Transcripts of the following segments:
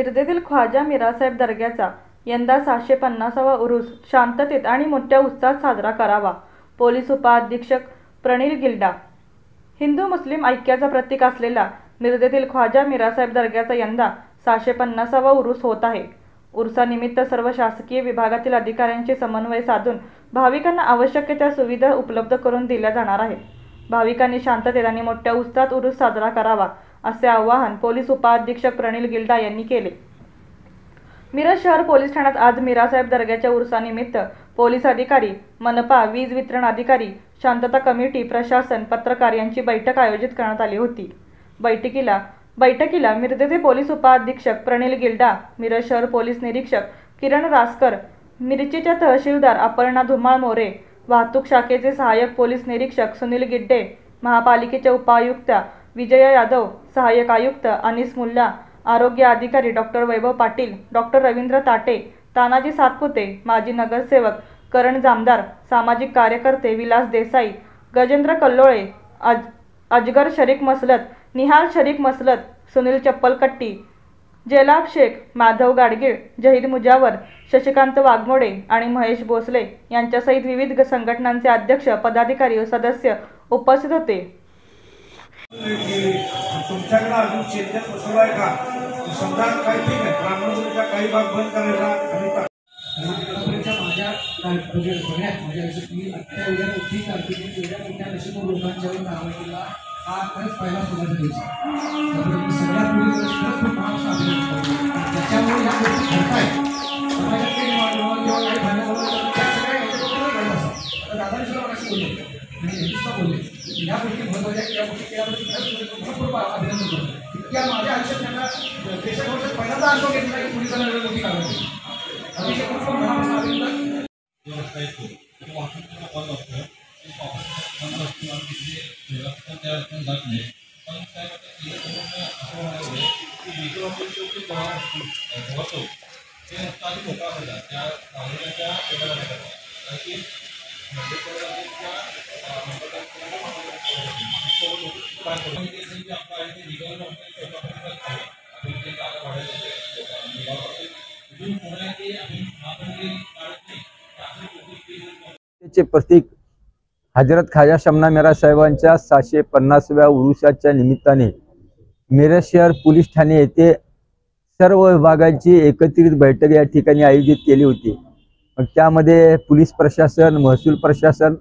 मिरजेतील ख्वाजा मिरासाहेब दर्ग्याचा यंदा 650वा उरूस शांततेत आणि मोठ्या उत्साहात साजरा करावा. पोलीस उपअधीक्षक प्रणिल गिल्डा. हिंदू मुस्लिम ऐक्याचं प्रतीक असलेला मिरजेतील ख्वाजा मिरासाहेब दर्ग्याचा यंदा 650वा उरूस होत आहे. उरुसानिमित्त सर्व शासकीय विभागातील अधिकाऱ्यांशी समन्वय साधून भाविकांना आवश्यक त्या सुविधा उपलब्ध करून दिल्या जाणार आहेत. भाविकांनी शांततेत आणि मोठ्या उत्साहात उरूस साजरा करावा असे आवाहन पोलीस उपअधीक्षक प्रणिल गिल्डा यांनी केले. मिरज शहर पोलीस ठाण्यात आज मिरासाहेब दर्ग्याच्या उरुसानिमित्त पोलीस अधिकारी, मनपा, वीज वितरण अधिकारी, शांतता कमिटी, प्रशासन, पत्रकार यांची बैठक आयोजित करण्यात आली होती. बैठकीला मिरजेचे पोलीस उपअधीक्षक प्रणिल गिल्डा, मिरज शहर पोलीस निरीक्षक किरण रासकर, मिरचीच्या तहसीलदार अपर्णा धुमाळ मोरे, वाहतूक शाखेचे सहाय्यक पोलीस निरीक्षक सुनील गिड्डे, महापालिकेच्या उपायुक्ता विजया यादव, सहाय्यक आयुक्त अनिस मुल्ला, आरोग्य अधिकारी डॉक्टर वैभव पाटील, डॉक्टर रवींद्र ताटे, तानाजी सातपुते, माजी नगरसेवक करण जामदार, सामाजिक कार्यकर्ते विलास देसाई, गजेंद्र कल्लोळे, अजगर शरीक मसलत, निहाल शरीक मसलत, सुनील चप्पलकट्टी, जेलाब शेख, माधव गाडगीळ, जहीर मुजावर, शशिकांत वाघमोडे आणि महेश भोसले यांच्यासहित विविध संघटनांचे अध्यक्ष, पदाधिकारी व सदस्य उपस्थित होते. तुमच्याकडे अजून शेतात बसवलं आहे का? समजा काही ठीक आहे, ब्राह्मणचा काही भाग बंद करायला आणि माझ्या मोठी कारकिर्दी एवढ्या मोठ्या नशिब लोकांच्यावर नाव केला हा खरंच पहिला सुरुवात द्यायची. सगळ्यात पूर्वी खूप महाग त्याच्यामुळे ह्या गोष्टी घडतायत. समाजात काही किंवा काही दादाने सुद्धा अशी बोलले आणि सुद्धा बोलले या गोष्टी महत्त्वाच्या या गोष्टी केल्याबद्दल भरपूर अभिनंदन करतो. इतक्या माझ्या आयुष्यात त्यांना देशावर पहिल्यांदा अनुभव घेतला की पोलिसांना एवढी मोठी कारवाई अतिशय खूप मनापासून अभिनंदन. चे प्रतीक हजरत ख्वाजा शमना मिराज साहेबांच्या 650व्या उरुसाच्या निमित्ताने मिरज शहर पोलीस ठाणे येथे सर्व विभागांची एकत्रित बैठक या ठिकाणी आयोजित केली होती. मग त्यामध्ये पोलीस प्रशासन, महसूल प्रशासन,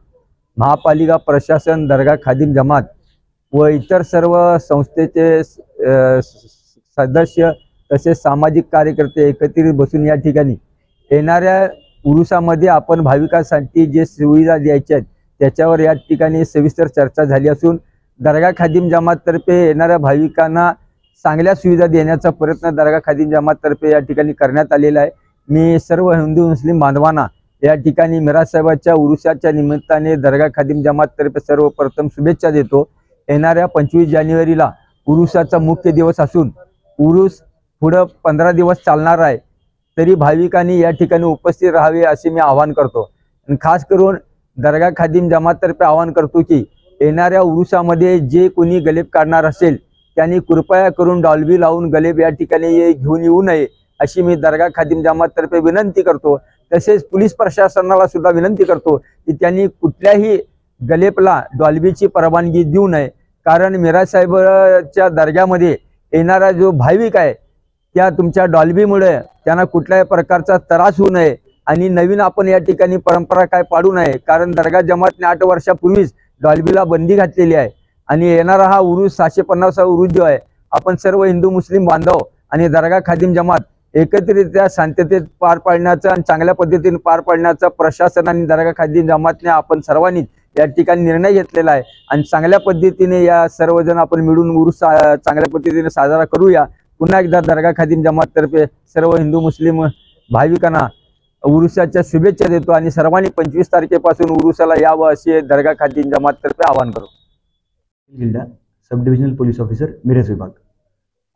महापालिका प्रशासन, दर्गा खादिम जमात व इतर सर्व संस्थेचे सदस्य तसेच सामाजिक कार्यकर्ते एकत्रित बसून या ठिकाणी येणाऱ्या उरुसामध्ये आपण भाविकांसाठी जे सुविधा द्यायच्या आहेत त्याच्यावर या ठिकाणी सविस्तर चर्चा झाली असून दर्गा खादिम जमाततर्फे येणाऱ्या भाविकांना चांगल्या सुविधा देण्याचा प्रयत्न दर्गा खादिम जमाततर्फे या ठिकाणी करण्यात आलेला आहे. मी सर्व हिंदू मुस्लिम बांधवांना या ठिकाणी मिराज साहेबांच्या उरुसाच्या निमित्ताने दर्गा खादिम जमाततर्फे सर्वप्रथम शुभेच्छा देतो. येणाऱ्या 25 जानेवारीला उरुसाचा मुख्य दिवस असून उरुस पुढं 15 दिवस चालणार आहे. तरी भाविकांनी या ठिकाणी उपस्थित राहावे असे मी आवाहन करतो. आणि खास करून दर्गा खादिम जमाततर्फे आवाहन करतो की येणाऱ्या उरुसामध्ये जे कोणी गलेब काढणार असेल त्यांनी कृपया करून डॉल्बी लावून गलेब या ठिकाणी घेऊन येऊ नये अशी मी दर्गा खादिम जमाततर्फे विनंती करतो. तसेच पोलीस प्रशासनाला सुद्धा विनंती करतो की त्यांनी कुठल्याही गलेबला डॉल्बीची परवानगी देऊ नये. कारण मिराज साहेबांच्या दर्ग्यामध्ये येणारा जो भाविक आहे त्या तुमच्या डॉल्बीमुळे त्यांना कुठल्याही प्रकारचा त्रास होऊ नये आणि नवीन आपण या ठिकाणी परंपरा काय पाडू नये. कारण दर्गा जमातने 8 वर्षापूर्वीच डॉल्बीला बंदी घातलेली आहे आणि येणारा हा उरूस 650वा उरूस जो आहे आपण सर्व हिंदू मुस्लिम बांधव आणि दर्गा खादिम जमात एकत्रितरित्या शांततेत पार पाडण्याचा आणि चांगल्या पद्धतीने पार पाडण्याचा प्रशासन आणि दर्गा खादिम जमातने आपण सर्वांनी या ठिकाणी निर्णय घेतलेला आहे आणि चांगल्या पद्धतीने या सर्वजण आपण मिळून उरूस चांगल्या पद्धतीने साजरा करूया. पुन्हा एकदा दर्गा खादिम जमाततर्फे सर्व हिंदू मुस्लिम भाविकांना उरुसाच्या शुभेच्छा देतो आणि सर्वांनी 25 तारखेपासून उरुसाला यावं असे दर्गा खादिम जमाततर्फे आवाहन करतो. गिल्डा, सब डिव्हिजनल पोलीस ऑफिसर, मिरज विभाग.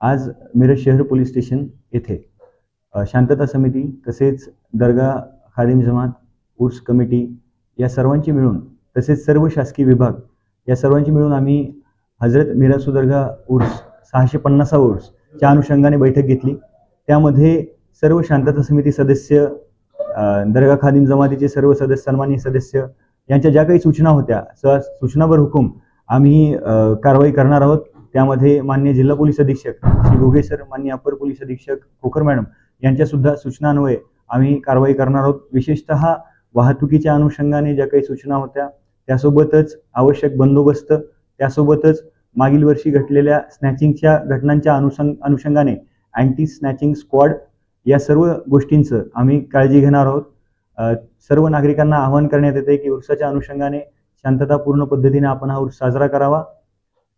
आज मिरज शहर पोलीस स्टेशन येथे शांतता समिती तसेच दर्गा खादिम जमात, उर्स कमिटी या सर्वांची मिळून तसेच सर्व शासकीय विभाग या सर्वांची मिळून आम्ही हजरत मिराज दर्गा उर्स 650वा उर्स च्या अनुषंगाने बैठक घेतली. त्यामध्ये सर्व शांतता समिती सदस्य, दर्गा खादिम जमातीचे सर्व सदस्य, सन्माननीय सदस्य यांच्या ज्या काही सूचना होत्या, सूचनावर हुकूम आम्ही कारवाई करणार आहोत. त्यामध्ये माननीय जिल्हा पोलीस अधीक्षक श्री घुगे सर, माननीय अपर पोलीस अधीक्षक खोकर मॅडम यांच्या सुद्धा सूचनान्वये आम्ही कारवाई करणार आहोत. विशेषतः वाहतुकीच्या अनुषंगाने ज्या काही सूचना होत्या, त्यासोबतच आवश्यक बंदोबस्त, त्यासोबतच मागील वर्षी घडलेल्या स्नॅचिंगच्या घटनांच्या अनुषंगाने अँटी स्नॅचिंग स्क्वॉड, या सर्व गोष्टींचं आम्ही काळजी घेणार आहोत. सर्व नागरिकांना आवाहन करण्यात येते की उर्साच्या अनुषंगाने शांततापूर्ण पद्धतीने आपण हा उर्स साजरा करावा.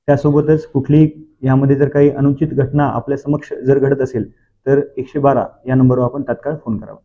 त्यासोबतच कुठलीही यामध्ये जर काही अनुचित घटना आपल्या समक्ष जर घडत असेल तर 112 या नंबरवर आपण तात्काळ फोन करावा.